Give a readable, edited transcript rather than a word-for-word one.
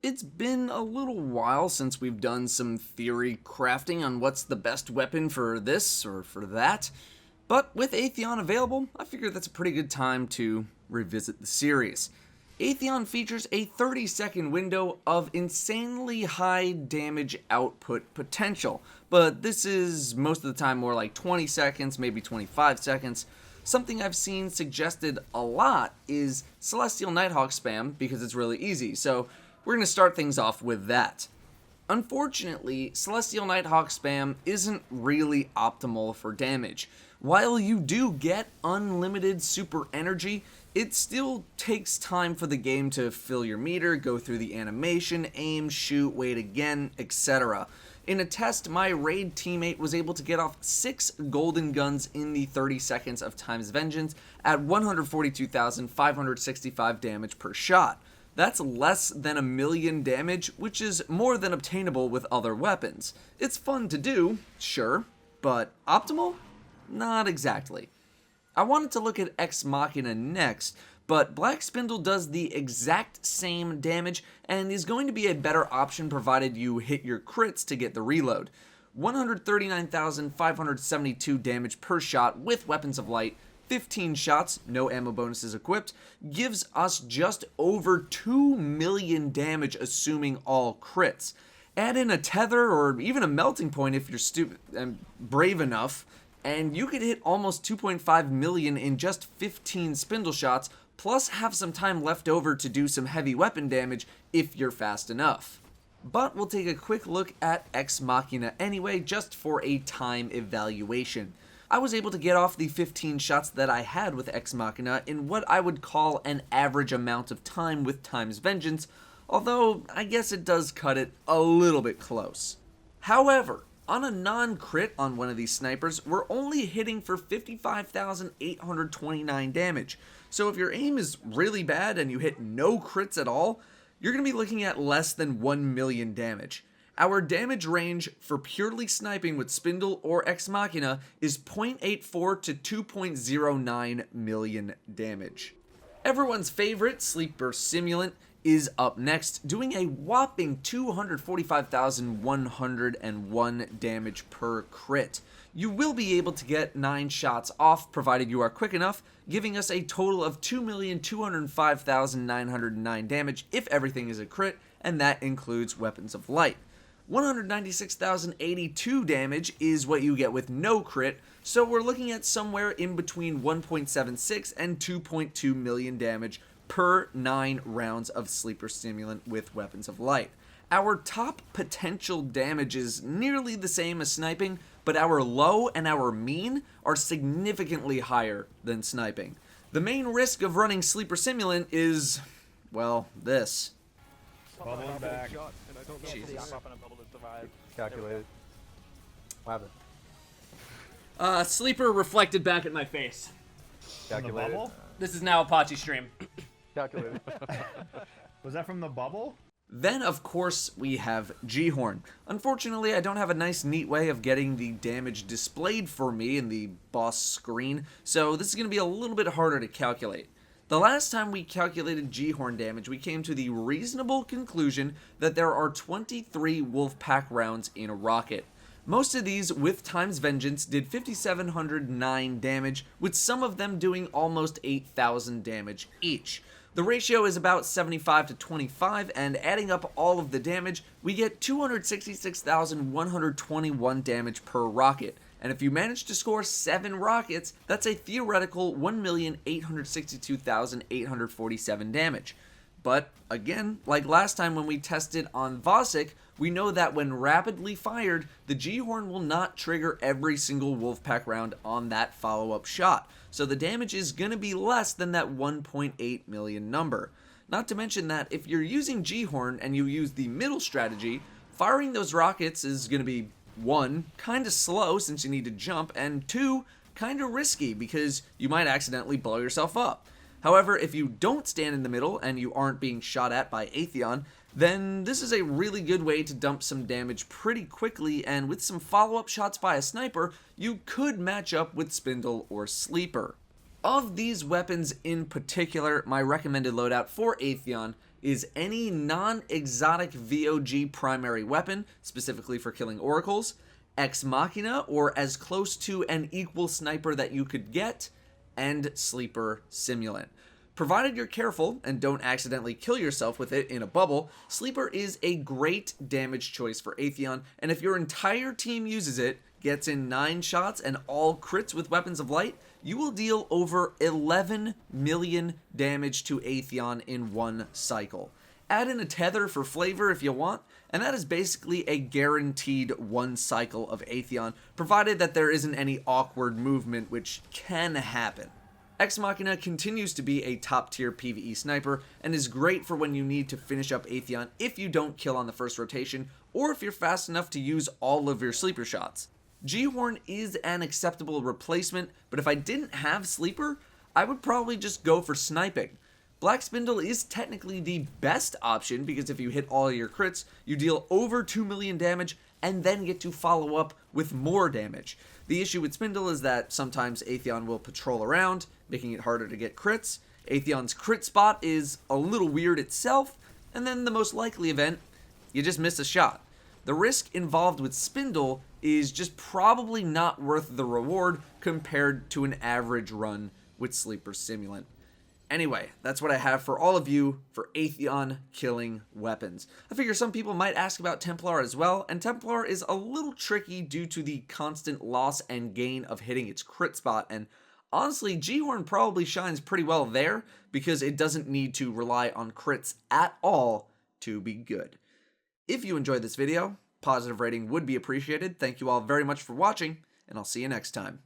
It's been a little while since we've done some theory crafting on what's the best weapon for this or for that, but with Atheon available, I figure that's a pretty good time to revisit the series. Atheon features a 30-second window of insanely high damage output potential, but this is most of the time more like 20 seconds, maybe 25 seconds. Something I've seen suggested a lot is Celestial Nighthawk spam because it's really easy, so we're going to start things off with that. Unfortunately, Celestial Nighthawk spam isn't really optimal for damage. While you do get unlimited super energy, it still takes time for the game to fill your meter, go through the animation, aim, shoot, wait again, etc. In a test, my raid teammate was able to get off 6 golden guns in the 30 seconds of Time's Vengeance at 142,565 damage per shot. That's less than 1,000,000 damage, which is more than obtainable with other weapons. It's fun to do, sure, but optimal? Not exactly. I wanted to look at Ex Machina next, but Black Spindle does the exact same damage and is going to be a better option provided you hit your crits to get the reload. 139,572 damage per shot with Weapons of Light, 15 shots, no ammo bonuses equipped, gives us just over 2 million damage assuming all crits. Add in a tether or even a melting point if you're stupid and brave enough, and you could hit almost 2.5 million in just 15 spindle shots, plus have some time left over to do some heavy weapon damage if you're fast enough. But we'll take a quick look at Ex Machina anyway, just for a time evaluation. I was able to get off the 15 shots that I had with Ex Machina in what I would call an average amount of time with Time's Vengeance, although I guess it does cut it a little bit close. However, on a non-crit on one of these snipers, we're only hitting for 55,829 damage. So if your aim is really bad and you hit no crits at all, you're going to be looking at less than 1 million damage. Our damage range for purely sniping with Spindle or Ex Machina is 0.84 to 2.09 million damage. Everyone's favorite Sleeper Simulant is up next, doing a whopping 245,101 damage per crit. You will be able to get 9 shots off provided you are quick enough, giving us a total of 2,205,909 damage if everything is a crit, and that includes Weapons of Light. 196,082 damage is what you get with no crit, so we're looking at somewhere in between 1.76 and 2.2 million damage per 9 rounds of Sleeper Stimulant with Weapons of Light. Our top potential damage is nearly the same as sniping, but our low and our mean are significantly higher than sniping. The main risk of running Sleeper Simulant is, well, this. Bubbling back. Jesus. Calculated. What happened? Sleeper reflected back at my face. Calculated. bubble? This is now Apache stream. Calculated. Was that from the bubble? Then, of course, we have Ghorn. Unfortunately, I don't have a nice, neat way of getting the damage displayed for me in the boss screen, so this is going to be a little bit harder to calculate. The last time we calculated Ghorn damage, we came to the reasonable conclusion that there are 23 Wolfpack rounds in a rocket. Most of these, with Time's Vengeance, did 5,709 damage, with some of them doing almost 8,000 damage each. The ratio is about 75 to 25, and adding up all of the damage, we get 266,121 damage per rocket. And if you manage to score 7 rockets, that's a theoretical 1,862,847 damage. But again, like last time when we tested on Vosik, we know that when rapidly fired, the Ghorn will not trigger every single Wolfpack round on that follow-up shot. So the damage is going to be less than that 1.8 million number. Not to mention that if you're using Ghorn and you use the middle strategy, firing those rockets is going to be 1, kind of slow since you need to jump, and 2, kind of risky because you might accidentally blow yourself up. However, if you don't stand in the middle and you aren't being shot at by Atheon, then this is a really good way to dump some damage pretty quickly, and with some follow-up shots by a sniper, you could match up with Spindle or Sleeper. Of these weapons in particular, my recommended loadout for Atheon is any non-exotic VOG primary weapon, specifically for killing oracles, Ex Machina, or as close to an equal sniper that you could get, and Sleeper Simulant. Provided you're careful and don't accidentally kill yourself with it in a bubble, Sleeper is a great damage choice for Atheon, and if your entire team uses it, gets in 9 shots, and all crits with Weapons of Light, you will deal over 11 million damage to Atheon in one cycle. Add in a tether for flavor if you want, and that is basically a guaranteed one cycle of Atheon, provided that there isn't any awkward movement, which can happen. Ex Machina continues to be a top tier PvE sniper and is great for when you need to finish up Atheon if you don't kill on the first rotation, or if you're fast enough to use all of your sleeper shots. Ghorn is an acceptable replacement, but if I didn't have Sleeper, I would probably just go for sniping. Black Spindle is technically the best option because if you hit all your crits, you deal over 2 million damage and then get to follow up with more damage. The issue with Spindle is that sometimes Atheon will patrol around, making it harder to get crits. Atheon's crit spot is a little weird itself, and then the most likely event, you just miss a shot. The risk involved with Spindle is just probably not worth the reward compared to an average run with Sleeper Simulant. Anyway, that's what I have for all of you for Atheon killing weapons. I figure some people might ask about Templar as well, and Templar is a little tricky due to the constant loss and gain of hitting its crit spot, and honestly, Ghorn probably shines pretty well there because it doesn't need to rely on crits at all to be good. If you enjoyed this video, positive rating would be appreciated. Thank you all very much for watching, and I'll see you next time.